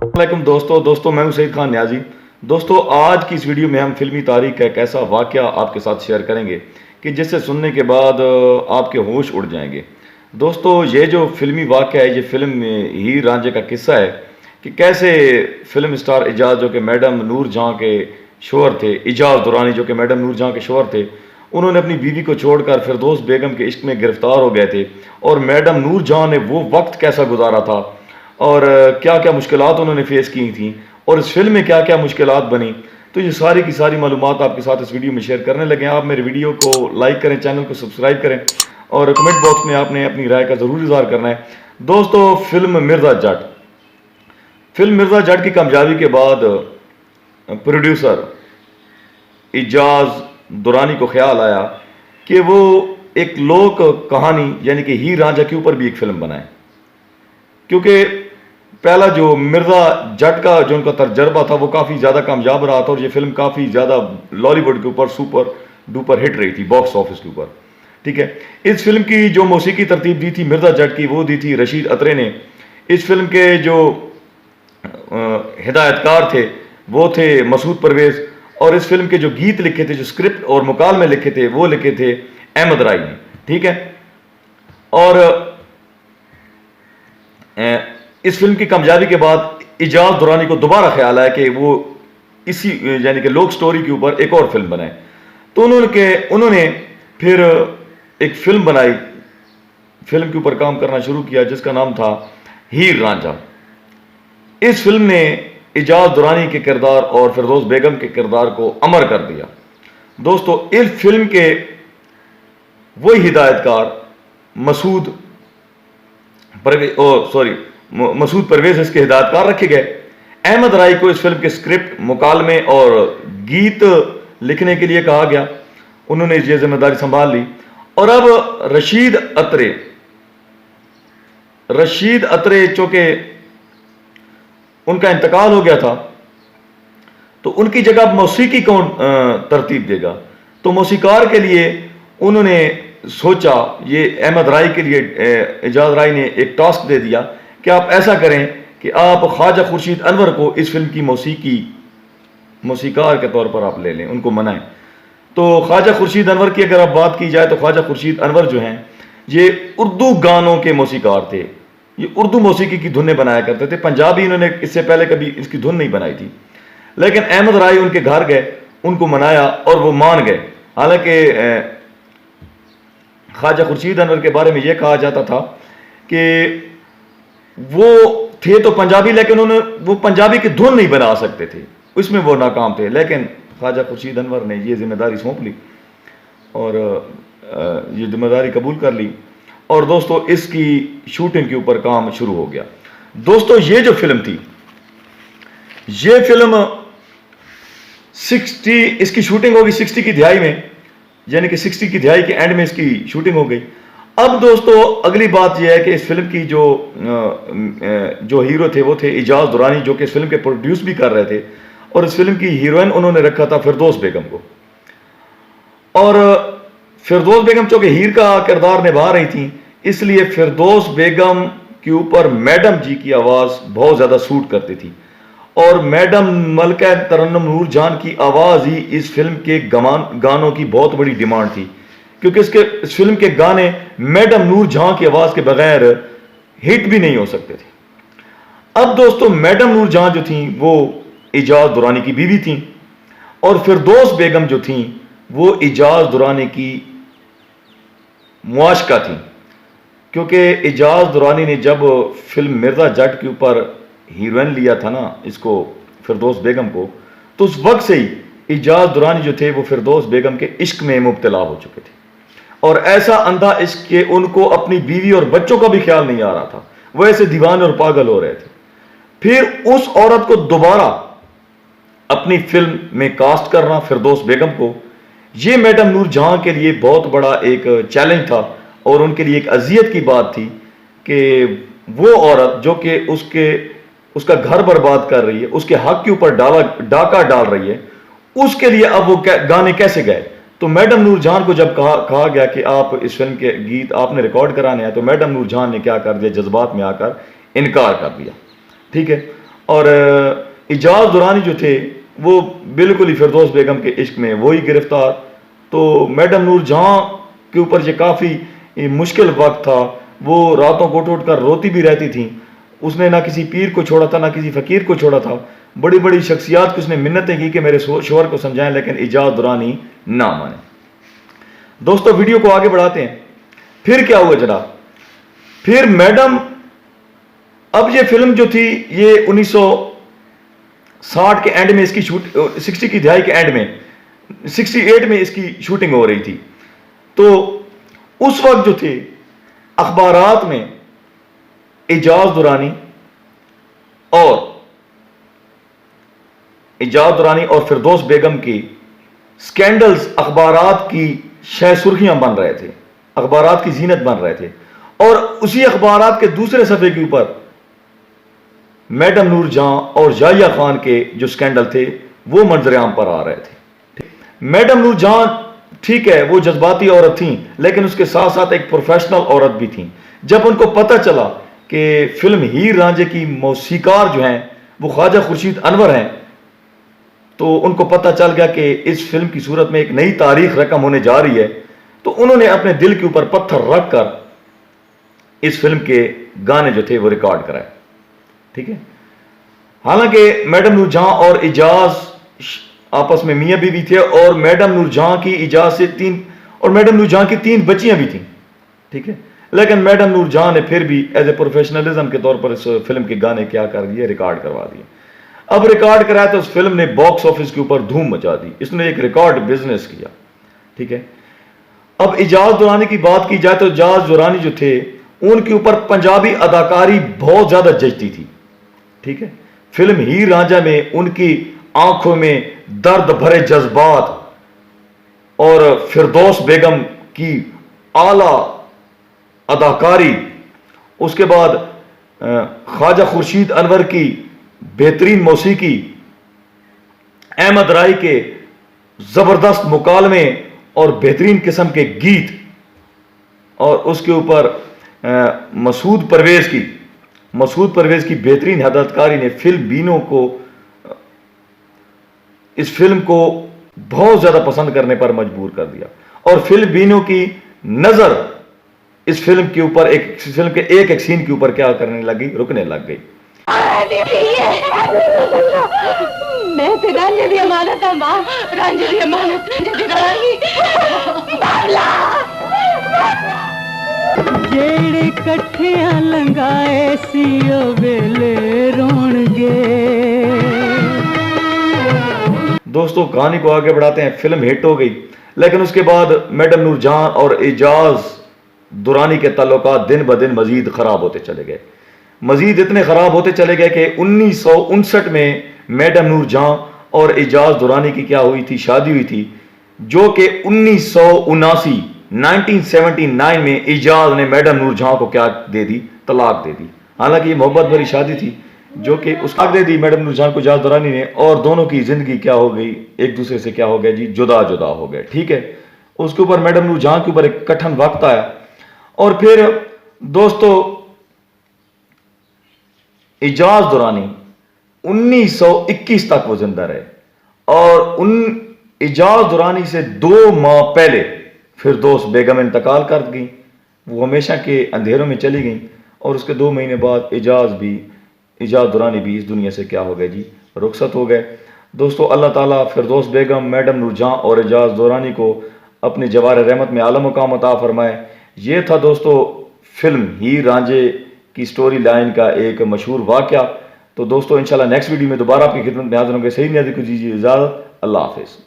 वालेकुम दोस्तों मैं हूं सईद खान न्याजी। दोस्तों आज की इस वीडियो में हम फिल्मी तारीख का एक ऐसा वाकया आपके साथ शेयर करेंगे कि जिसे सुनने के बाद आपके होश उड़ जाएंगे। दोस्तों ये जो फिल्मी वाकया है, ये फिल्म में हीर रांझे का किस्सा है कि कैसे फिल्म स्टार एजाज जो कि मैडम नूर जहां के शोहर थे, एजाज दुरानी जो कि मैडम नूर जहां के शोहर थे, उन्होंने अपनी बीवी को छोड़कर फिरदौस बेगम के इश्क में गिरफ्तार हो गए थे। और मैडम नूर जहां ने वो वक्त कैसा गुजारा था और क्या क्या मुश्किलात उन्होंने फेस की थी और इस फिल्म में क्या क्या मुश्किलात बनी, तो ये सारी की सारी मालूमात आपके साथ इस वीडियो में शेयर करने लगे। आप मेरे वीडियो को लाइक करें, चैनल को सब्सक्राइब करें और कमेंट बॉक्स में आपने अपनी राय का ज़रूर इजहार करना है। दोस्तों फिल्म मिर्ज़ा जट की कामयाबी के बाद प्रोड्यूसर एजाज दुरानी को ख्याल आया कि वो एक लोक कहानी यानी कि हीर रांझा के ऊपर भी एक फिल्म बनाए, क्योंकि पहला जो मिर्ज़ा जट का जो उनका तजर्बा था वो काफ़ी ज़्यादा कामयाब रहा था और ये फिल्म काफ़ी ज़्यादा लॉलीवुड के ऊपर सुपर डुपर हिट रही थी बॉक्स ऑफिस के ऊपर। ठीक है, इस फिल्म की जो मौसीकी तरतीब दी थी मिर्ज़ा जट की, वो दी थी रशीद अत्रे ने। इस फिल्म के जो हिदायतकार थे वो थे मसूद परवेज़, और इस फिल्म के जो गीत लिखे थे, जो स्क्रिप्ट और मुकालमे लिखे थे, वो लिखे थे अहमद राय ने। ठीक है, और इस फिल्म की कामयाबी के बाद एजाज दुरानी को दोबारा ख्याल आया कि वो इसी यानी कि लोक स्टोरी के ऊपर एक और फिल्म बनाए। तो उन्होंने फिर एक फिल्म बनाई, फिल्म के ऊपर काम करना शुरू किया जिसका नाम था हीर रांझा। इस फिल्म ने एजाज दुरानी के किरदार और फिरदौस बेगम के किरदार को अमर कर दिया। दोस्तों इस फिल्म के वही हिदायतकार मसूद परवेज इसके हिदायतकार रखे गए। अहमद राय को इस फिल्म के स्क्रिप्ट, मुकालमे और गीत लिखने के लिए कहा गया। उन्होंने ये जिम्मेदारी संभाल ली। और अब रशीद अत्रे चूंकि उनका इंतकाल हो गया था, तो उनकी जगह मौसीकी कौन तरतीब देगा। तो मौसीकार के लिए उन्होंने सोचा, ये अहमद राय के लिए एजाज राय ने एक टास्क दे दिया कि आप ऐसा करें कि आप ख्वाजा खुर्शीद अनवर को इस फिल्म की मौसीकार के तौर पर आप ले लें, उनको मनाएं। तो ख्वाजा खुर्शीद अनवर की अगर आप बात की जाए तो ख्वाजा खुर्शीद अनवर जो हैं ये उर्दू गानों के मौसीकार थे। ये उर्दू मौसीकी की धुनें बनाया करते थे। पंजाबी इन्होंने इससे पहले कभी इसकी धुन नहीं बनाई थी, लेकिन अहमद राय उनके घर गए, उनको मनाया और वो मान गए। हालांकि ख्वाजा खुर्शीद अनवर के बारे में यह कहा जाता था कि वो थे तो पंजाबी, लेकिन वो पंजाबी की धुन नहीं बना सकते थे, उसमें वो नाकाम थे। लेकिन ख्वाजा खुर्शीद अनवर ने ये जिम्मेदारी सौंप ली और ये जिम्मेदारी कबूल कर ली और दोस्तों इसकी शूटिंग के ऊपर काम शुरू हो गया। दोस्तों ये जो फिल्म थी, ये फिल्म 60 इसकी शूटिंग होगी 60 की दिहाई में, यानी कि 60 की दिहाई के एंड में इसकी शूटिंग हो गई। अब दोस्तों अगली बात यह है कि इस फिल्म की जो हीरो थे वो थे एजाज दुरानी, जो कि इस फिल्म के प्रोड्यूस भी कर रहे थे, और इस फिल्म की हीरोइन उन्होंने रखा था फिरदौस बेगम को। और फिरदौस बेगम चूंकि हीर का किरदार निभा रही थी, इसलिए फिरदौस बेगम के ऊपर मैडम जी की आवाज़ बहुत ज़्यादा सूट करती थी। और मैडम मलका तरन्नुम नूर जान की आवाज़ ही इस फिल्म के गानों की बहुत बड़ी डिमांड थी, क्योंकि इस फिल्म के गाने मैडम नूर जहां की आवाज़ के बगैर हिट भी नहीं हो सकते थे। अब दोस्तों मैडम नूर जहां जो थी वो एजाज दुरानी की बीवी थी और फिरदौस बेगम जो थी वो एजाज दुरानी की मुआशका थी, क्योंकि एजाज दुरानी ने जब फिल्म मिर्ज़ा जट के ऊपर हीरोइन लिया था ना इसको, फिरदौस बेगम को, तो उस वक्त से ही एजाज दुरानी जो थे वो फिरदौस बेगम के इश्क में मुब्तला हो चुके थे और ऐसा अंधा इश्क के उनको अपनी बीवी और बच्चों का भी ख्याल नहीं आ रहा था, वो ऐसे दीवाने और पागल हो रहे थे। फिर उस औरत को दोबारा अपनी फिल्म में कास्ट करना, फिरदौस बेगम को, ये मैडम नूर जहां के लिए बहुत बड़ा एक चैलेंज था और उनके लिए एक अजियत की बात थी कि वो औरत जो कि उसका घर बर्बाद कर रही है, उसके हक के ऊपर डाका डाल रही है, उसके लिए अब वो गाने कैसे गाए। तो मैडम नूरजहां को जब कहा गया कि आप इस फिल्म के गीत आपने रिकॉर्ड कराने हैं, तो मैडम नूरजहां ने क्या कर दिया, जज्बात में आकर इनकार कर दिया। ठीक है। और इजाज़ दुरानी जो थे वो बिल्कुल ही फिरदौस बेगम के इश्क में वही गिरफ्तार। तो मैडम नूरजहां के ऊपर ये काफ़ी मुश्किल वक्त था। वो रातों को उठ कर रोती भी रहती थी। उसने ना किसी पीर को छोड़ा था, ना किसी फ़कीर को छोड़ा था। बड़ी बड़ी शख्सियात की उसने मिन्नतें की कि मेरे शोहर को समझाएं, लेकिन इजाज़ दुरानी ना माने। दोस्तों वीडियो को आगे बढ़ाते हैं। फिर क्या हुआ जनाब, फिर मैडम, अब ये फिल्म जो थी ये 1960 के एंड में इसकी 60 की दिहाई के एंड में 68 में इसकी शूटिंग हो रही थी। तो उस वक्त जो थे अखबारात में इजाज़ दुरानी और फिरदौस बेगम की स्कैंडल्स अखबारात की सुर्खियां बन रहे थे, अखबारात की जीनत बन रहे थे। और उसी अखबारात के दूसरे सफ़े के ऊपर मैडम नूरजहां और जाहिया खान के जो स्कैंडल थे वो मंजरेआम पर आ रहे थे। मैडम नूरजहां ठीक है, वो जज्बाती औरत थी, लेकिन उसके साथ साथ एक प्रोफेशनल औरत भी थी। जब उनको पता चला कि फिल्म हीर रांझे की मौसीकार जो हैं वो ख्वाजा खुर्शीद अनवर हैं, तो उनको पता चल गया कि इस फिल्म की सूरत में एक नई तारीख रकम होने जा रही है। तो उन्होंने अपने दिल के ऊपर पत्थर रख कर इस फिल्म के गाने जो थे वो रिकॉर्ड कराए। ठीक है। हालांकि मैडम नूरजहां और इजाज़ आपस में मियां बीवी थे, और मैडम नूरजहां की तीन बच्चियां भी थीं। ठीक है। लेकिन मैडम नूरजहां ने फिर भी एज ए प्रोफेशनलिज्म के तौर पर इस फिल्म के गाने क्या कर दिए, रिकॉर्ड करवा दिए। अब रिकॉर्ड कराया तो उस फिल्म ने बॉक्स ऑफिस के ऊपर धूम मचा दी, इसने एक रिकॉर्ड बिजनेस किया। ठीक है। अब इजाज़ दुरानी की बात की जाए तो इजाज़ दुरानी जो थे उनके ऊपर पंजाबी अदाकारी बहुत ज्यादा जचती थी। ठीक है। फिल्म हीर रांझा में उनकी आंखों में दर्द भरे जज्बात और फिरदौस बेगम की आला अदाकारी, उसके बाद ख्वाजा खुर्शीद अनवर की बेहतरीन मौसीकी, अहमद राय के जबरदस्त मुकालमे और बेहतरीन किस्म के गीत, और उसके ऊपर मसूद परवेज की बेहतरीन हदायतकारी ने फिल्म बीनों को इस फिल्म को बहुत ज्यादा पसंद करने पर मजबूर कर दिया। और फिल्म बीनों की नजर इस फिल्म के ऊपर फिल्म के एक सीन के ऊपर क्या करने लगी, रुकने लग गई। मैं ते रांझे दी अमानत है मां, रांझे दी अमानत, रांझे दी रानी बाबला जेड़े कट्ठियां लंगाए सी ओ वेले रोणगे। दोस्तों कहानी को आगे बढ़ाते हैं। फिल्म हिट हो गई, लेकिन उसके बाद मैडम नूरजहां और इजाज़ दुरानी के ताल्लुकात दिन ब दिन मजीद खराब होते चले गए। मजीद इतने खराब होते चले गए कि 1959 में मैडम नूरजहां और इजाज़ दुरानी की क्या हुई थी, शादी हुई थी, जो कि 1979 में इजाज़ ने मैडम नूरजहां को क्या दे दी, तलाक दे दी। हालांकि ये मोहब्बत भरी शादी थी, जो कि उसका दे दी मैडम नूरजहां को इजाज़ दुरानी ने, और दोनों की जिंदगी क्या हो गई, एक दूसरे से क्या हो गया जी, जुदा जुदा हो गए। ठीक है। उसके ऊपर मैडम नूरजहां के ऊपर एक कठिन वक्त आया, और फिर दोस्तों इजाज़ दुरानी 1921 तक वो जिंदा रहे, और उन इजाज़ दुरानी से 2 माह पहले फिरदौस बेगम इंतकाल कर गई। वो हमेशा के अंधेरों में चली गई, और उसके 2 महीने बाद इजाज़ दुरानी भी इस दुनिया से क्या हो गए जी, रुखसत हो गए। दोस्तों अल्लाह ताला फिरदौस बेगम, मैडम नूरजहां और इजाज़ दुरानी को अपनी जवार रहमत में आला मुकाम अता फरमाए। ये था दोस्तों फिल्म हीर रांझे की स्टोरी लाइन का एक मशहूर वाक़या। तो दोस्तों इंशाल्लाह नेक्स्ट वीडियो में दोबारा आपकी खिदमत में हाजिर होंगे। सही नियत को दीजिए इजाज़त। अल्लाह हाफिज़।